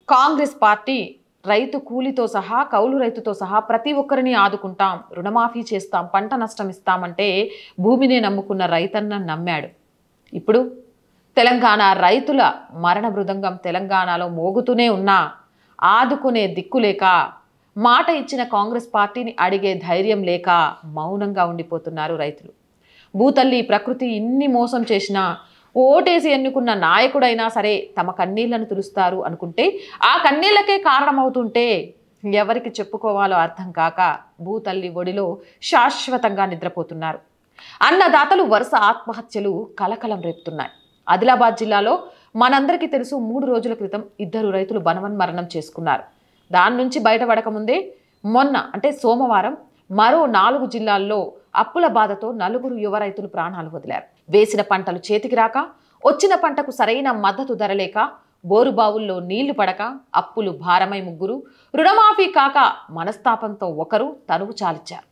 Congress party రైతు కూలితో సహా కౌలు రైతుతో సహా ప్రతి ఒక్కరిని ఆదుకుంటాం, రుణమాఫీ చేస్తాం, పంట నష్టం ఇస్తామంటే భూమినే నమ్ముకున్న రైతన్న నమ్మాడు. ఇప్పుడు తెలంగాణ రైతుల మరణ మృదంగం తెలంగాణలో మోగుతూనే ఉన్నా ఆదుకునే దిక్కు లేక, మాట ఇచ్చిన కాంగ్రెస్ పార్టీని అడిగే ధైర్యం లేక మౌనంగా ఉండిపోతున్నారు రైతులు. భూతల్లి ప్రకృతి ఇన్ని మోసం చేసినా ఓటేసి ఎన్నుకున్న నాయకుడైనా సరే తమ కన్నీళ్లను తులుస్తారు అనుకుంటే ఆ కన్నీళ్లకే కారణమవుతుంటే ఎవరికి చెప్పుకోవాలో అర్థం కాక భూతల్లి ఒడిలో శాశ్వతంగా నిద్రపోతున్నారు. అన్నదాతలు వరుస ఆత్మహత్యలు కలకలం రేపుతున్నాయి. ఆదిలాబాద్ జిల్లాలో మనందరికీ తెలుసు, 3 రోజుల క్రితం 2 రైతులు బనవన్మరణం చేసుకున్నారు. దాని నుంచి బయటపడకముందే మొన్న అంటే సోమవారం మరో 4 జిల్లాల్లో అప్పుల బాధతో 4 యువ రైతులు ప్రాణాలు వదిలారు. వేసిన పంటలు చేతికి రాక, వచ్చిన పంటకు సరైన మద్దతు ధర లేక, బోరుబావుల్లో నీళ్లు పడక, అప్పులు భారమై 3, రుణమాఫీ కాక మనస్తాపంతో ఒకరు తనువు చాలిచ్చారు.